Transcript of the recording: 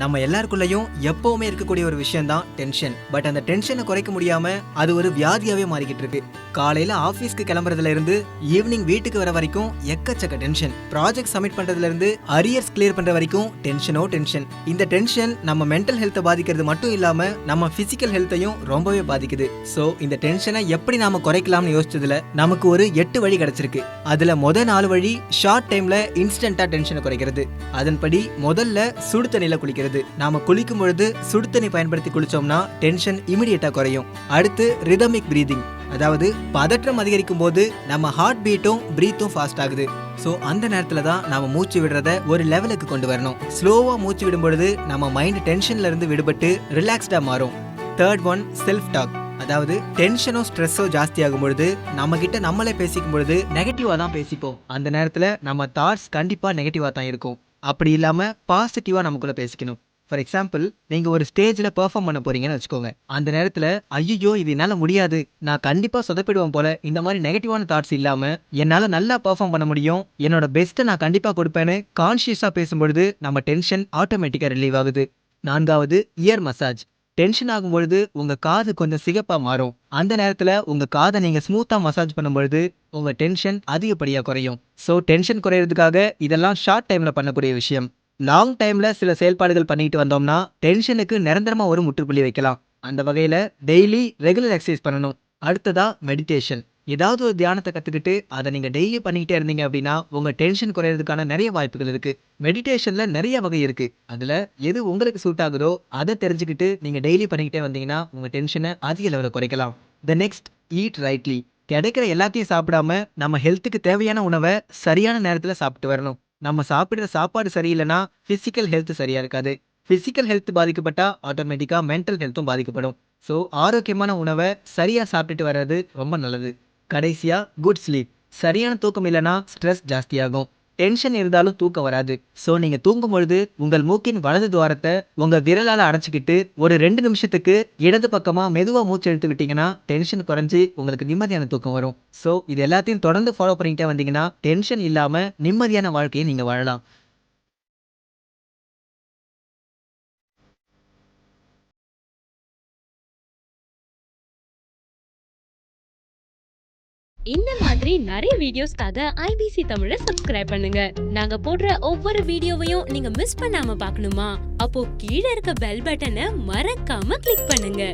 நம்ம எல்லாருக்குள்ளயும் எப்பவுமே இருக்கக்கூடிய ஒரு விஷயம் தான் டென்ஷன். பட் அந்த டென்ஷனை குறைக்க முடியாம அது ஒரு வியாதியாவே மாறிக்கிட்டு இருக்கு. காலையில ஆபீஸ்க்கு கிளம்புறதுல இருந்து ஈவினிங் வீட்டுக்கு வர வரைக்கும் எக்கச்சக்க டென்ஷன். ப்ராஜெக்ட் சப்மிட் பண்றதுல இருந்து அரியர்ஸ் கிளியர் பண்ற வரைக்கும் டென்ஷனோ டென்ஷன். இந்த டென்ஷன் நம்ம மென்டல் ஹெல்த்தை பாதிக்கிறது மட்டும் இல்லாம நம்ம பிசிக்கல் ஹெல்த்தையும் ரொம்பவே பாதிக்குது. சோ இந்த டென்ஷனை எப்படி நாம குறைக்கலாம்னு யோசிச்சதுல நமக்கு ஒரு 8 வழி கிடைச்சிருக்கு. அதுல முதல் 4 வழி ஷார்ட் டைம்ல இன்ஸ்டன்டா டென்ஷனை குறைக்கிறது. அதன்படி முதல்ல சுடு தண்ணியில குளிக்கிறது. நாம குளிக்கும் பொழுது சுடு தண்ணி பயன்படுத்தி குளிச்சோம்னா டென்ஷன் இமிடியேட்டா குறையும். அடுத்து ரிதமிக் பிரீதிங், அதாவது பதற்றம் அதிகரிக்கும் போது நம்ம ஹார்ட் பீட்டும் பிரீத்தும் ஃபாஸ்ட் ஆகுது. ஸோ அந்த நேரத்தில் தான் நாம மூச்சு விடுறத ஒரு லெவலுக்கு கொண்டு வரணும். ஸ்லோவா மூச்சு விடும் பொழுது நம்ம மைண்ட் டென்ஷன்ல இருந்து விடுபட்டு ரிலாக்ஸ்டா மாறும். தேர்ட் ஒன் செல்ஃப் டாக், அதாவது டென்ஷனோ ஸ்ட்ரெஸ்ஸோ ஜாஸ்தி ஆகும் பொழுது நம்ம கிட்ட நம்மளே பேசிக்கும் பொழுது நெகட்டிவா தான் பேசிப்போம். அந்த நேரத்தில் நம்ம தாட்ஸ் கண்டிப்பா நெகட்டிவா தான் இருக்கும். அப்படி இல்லாம பாசிட்டிவா நமக்குள்ள பேசிக்கணும். ஃபார் எக்ஸாம்பிள், நீங்க ஒரு ஸ்டேஜ்ல பெர்ஃபார்ம் பண்ண போறீங்கன்னு வச்சுக்கோங்க. அந்த நேரத்துல ஐயோ இது என்னால முடியாது, நான் கண்டிப்பா சொதப்பிடுவேன் போல, இந்த மாதிரி நெகட்டிவான தாட்ஸ் இல்லாம என்னால நல்லா பெர்ஃபார்ம் பண்ண முடியும், என்னோட பெஸ்ட்டை நான் கண்டிப்பா கொடுப்பேன்னு கான்ஷியஸா பேசும்பொழுது நம்ம டென்ஷன் ஆட்டோமேட்டிக்கா ரிலீவ் ஆகுது. 4வது இயர் மசாஜ். டென்ஷன் ஆகும் பொழுது உங்க காது கொஞ்சம் சிகப்பா மாறும். அந்த நேரத்துல உங்க காதை நீங்க ஸ்மூத்தா மசாஜ் பண்ணும் பொழுது உங்க டென்ஷன் அதிகப்படியா குறையும். ஸோ டென்ஷன் குறையிறதுக்காக இதெல்லாம் ஷார்ட் டைம்ல பண்ணக்கூடிய விஷயம். லாங் டைம்ல சில செயல்பாடுகள் பண்ணிட்டு வந்தோம்னா டென்ஷனுக்கு நிரந்தரமா ஒரு முற்றுப்புள்ளி வைக்கலாம். அந்த வகையில டெய்லி ரெகுலர் எக்ஸசைஸ் பண்ணணும். அடுத்ததா மெடிடேஷன். ஏதாவது ஒரு தியானத்தை கத்துக்கிட்டு அதை நீங்க டெய்லி பண்ணிக்கிட்டே இருந்தீங்க அப்படின்னா உங்க டென்ஷன் குறையிறதுக்கான நிறைய வாய்ப்புகள் இருக்கு. மெடிடேஷன்ல நிறைய வகை இருக்கு. அதுல எது உங்களுக்கு சூட் ஆகுதோ அதை தெரிஞ்சுக்கிட்டு நீங்க டெய்லி பண்ணிக்கிட்டே வந்தீங்கன்னா உங்க டென்ஷனை அதிக லெவலில் குறைக்கலாம். The next, eat rightly. கிடைக்கிற எல்லாத்தையும் சாப்பிடாம நம்ம ஹெல்த்துக்கு தேவையான உணவை சரியான நேரத்தில் சாப்பிட்டு வரணும். நம்ம சாப்பிடுற சாப்பாடு சரியில்லைன்னா பிசிக்கல் ஹெல்த் சரியா இருக்காது. பிசிக்கல் ஹெல்த் பாதிக்கப்பட்டா ஆட்டோமேட்டிக்கா மென்டல் ஹெல்த்தும் பாதிக்கப்படும். ஸோ ஆரோக்கியமான உணவை சரியா சாப்பிட்டுட்டு வர்றது ரொம்ப நல்லது. கடைசியா குட் ஸ்லீப். சரியான தூக்கம் இல்லைன்னா ஸ்ட்ரெஸ் ஜாஸ்தியாகும். டென்ஷன் இருந்தாலும் தூக்கம் வராது. ஸோ நீங்க தூங்கும் பொழுது உங்கள் மூக்கின் வலது துவாரத்தை உங்க விரலால அடைச்சிக்கிட்டு ஒரு 2 நிமிஷத்துக்கு இடது பக்கமா மெதுவா மூச்சு எடுத்து விட்டீங்கன்னா டென்ஷன் குறைஞ்சி உங்களுக்கு நிம்மதியான தூக்கம் வரும். ஸோ இது எல்லாத்தையும் தொடர்ந்து ஃபாலோ பண்ணிக்கிட்டே வந்தீங்கன்னா டென்ஷன் இல்லாம நிம்மதியான வாழ்க்கையை நீங்க வாழலாம். இந்த மாதிரி நிறைய வீடியோஸ்க்காக ஐபிசி தமிழை சப்ஸ்கிரைப் பண்ணுங்க. நாங்க போடுற ஒவ்வொரு வீடியோவையும் நீங்க மிஸ் பண்ணாம பார்க்கணுமா? அப்போ கீழே இருக்க பெல் பட்டனை மறக்காம கிளிக் பண்ணுங்க.